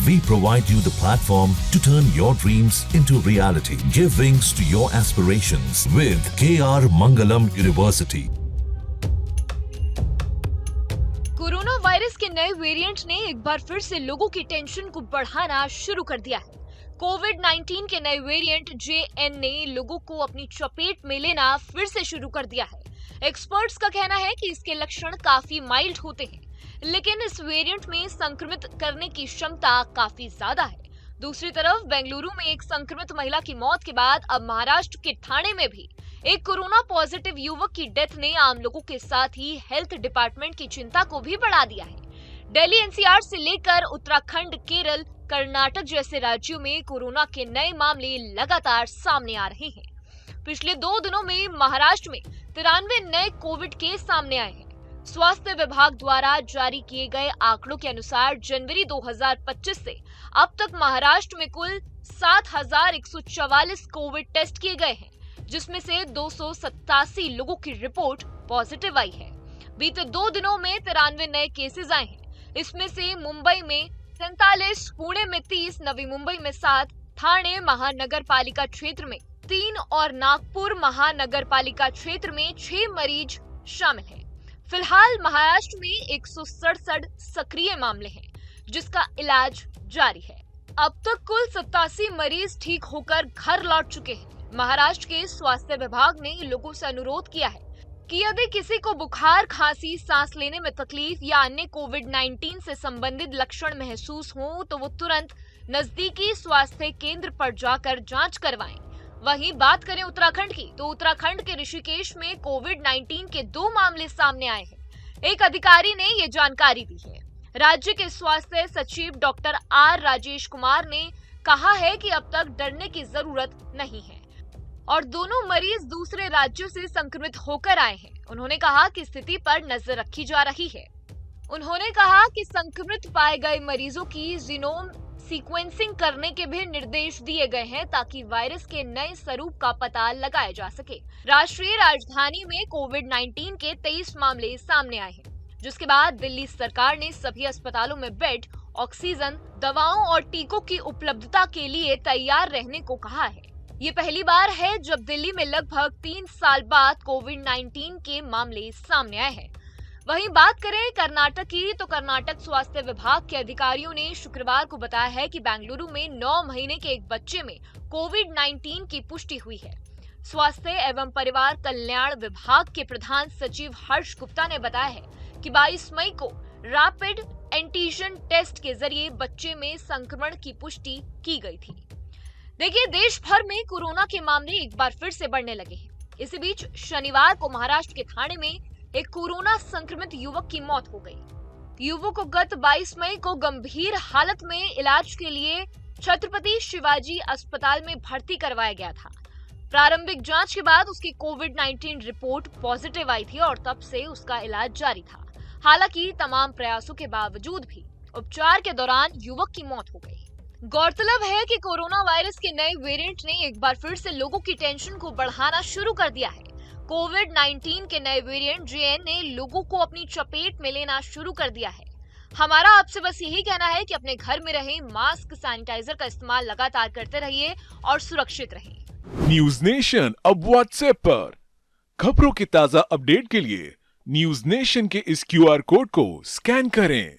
We provide you the platform to turn your dreams into reality. Give wings to your aspirations with KR Mangalam University. Corona virus के नए variant ने एक बार फिर से लोगों की टेंशन को बढ़ाना शुरू कर दिया है। कोविड-19 के नए वेरिएंट JN ने लोगों को अपनी चपेट में लेना फिर से शुरू कर दिया है। एक्सपर्ट्स का कहना है कि इसके लक्षण काफी माइल्ड होते हैं, लेकिन इस वेरिएंट में संक्रमित करने की क्षमता काफी ज्यादा है। दूसरी तरफ बेंगलुरु में एक संक्रमित महिला की मौत के बाद अब महाराष्ट्र के ठाणे में भी एक कोरोना पॉजिटिव युवक की डेथ ने आम लोगों के साथ ही हेल्थ डिपार्टमेंट की चिंता को भी बढ़ा दिया है। दिल्ली NCR से लेकर उत्तराखंड, केरल, कर्नाटक जैसे राज्यों में कोरोना के नए मामले लगातार सामने आ रहे हैं। पिछले 2 दिनों में महाराष्ट्र में 93 नए कोविड केस सामने आए हैं। स्वास्थ्य विभाग द्वारा जारी किए गए आंकड़ों के अनुसार जनवरी 2025 से अब तक महाराष्ट्र में कुल 7,144 कोविड टेस्ट किए गए हैं, जिसमें से 287 लोगों की रिपोर्ट पॉजिटिव आई है। बीते 2 दिनों में 93 नए केसेस आए हैं। इसमें से मुंबई में 47, पुणे में 30, नवी मुंबई में 7, ठाणे महानगर पालिका क्षेत्र में 3 और नागपुर महानगर पालिका क्षेत्र में 6 मरीज शामिल हैं। फिलहाल महाराष्ट्र में 167 सक्रिय मामले हैं, जिसका इलाज जारी है। अब तक कुल 87 मरीज ठीक होकर घर लौट चुके हैं। महाराष्ट्र के स्वास्थ्य विभाग ने लोगों से अनुरोध किया है कि यदि किसी को बुखार, खांसी, सांस लेने में तकलीफ या अन्य कोविड-19 से संबंधित लक्षण महसूस हो तो वो तुरंत नजदीकी स्वास्थ्य केंद्र पर जाकर जांच करवाएं। वहीं बात करें उत्तराखंड की, तो उत्तराखंड के ऋषिकेश में कोविड-19 के 2 मामले सामने आए हैं। एक अधिकारी ने ये जानकारी दी है। राज्य के स्वास्थ्य सचिव डॉक्टर R राजेश कुमार ने कहा है कि अब तक डरने की जरूरत नहीं है और दोनों मरीज दूसरे राज्यों से संक्रमित होकर आए हैं। उन्होंने कहा कि स्थिति पर नजर रखी जा रही है। उन्होंने कहा कि संक्रमित पाए गए मरीजों की जीनोम सीक्वेंसिंग करने के भी निर्देश दिए गए हैं ताकि वायरस के नए स्वरूप का पता लगाया जा सके। राष्ट्रीय राजधानी में कोविड-19 के 23 मामले सामने आए हैं, जिसके बाद दिल्ली सरकार ने सभी अस्पतालों में बेड, ऑक्सीजन, दवाओं और टीकों की उपलब्धता के लिए तैयार रहने को कहा है। ये पहली बार है जब दिल्ली में लगभग 3 साल बाद कोविड-19 के मामले सामने आए हैं। वहीं बात करें कर्नाटक की, तो कर्नाटक स्वास्थ्य विभाग के अधिकारियों ने शुक्रवार को बताया है कि बेंगलुरु में 9 महीने के एक बच्चे में कोविड-19 की पुष्टि हुई है। स्वास्थ्य एवं परिवार कल्याण विभाग के प्रधान सचिव हर्ष गुप्ता ने बताया है कि 22 मई को रैपिड एंटीजन टेस्ट के जरिए बच्चे में संक्रमण की पुष्टि की गई थी। देखिए, देश भर में कोरोना के मामले एक बार फिर से बढ़ने लगे हैं। इसी बीच शनिवार को महाराष्ट्र के ठाणे में एक कोरोना संक्रमित युवक की मौत हो गई। युवक को गत 22 मई को गंभीर हालत में इलाज के लिए छत्रपति शिवाजी अस्पताल में भर्ती करवाया गया था। प्रारंभिक जांच के बाद उसकी कोविड-19 रिपोर्ट पॉजिटिव आई थी और तब से उसका इलाज जारी था। हालांकि तमाम प्रयासों के बावजूद भी उपचार के दौरान युवक की मौत हो गई। गौरतलब है कि कोरोना वायरस के नए वेरिएंट ने एक बार फिर से लोगों की टेंशन को बढ़ाना शुरू कर दिया है। कोविड-19 के नए वेरिएंट JN ने लोगों को अपनी चपेट में लेना शुरू कर दिया है। हमारा आपसे बस यही कहना है कि अपने घर में रहें, मास्क, सैनिटाइजर का इस्तेमाल लगातार करते रहिए और सुरक्षित रहें। न्यूज नेशन अब व्हाट्सएप पर खबरों की ताजा अपडेट के लिए न्यूज नेशन के इस QR कोड को स्कैन करें।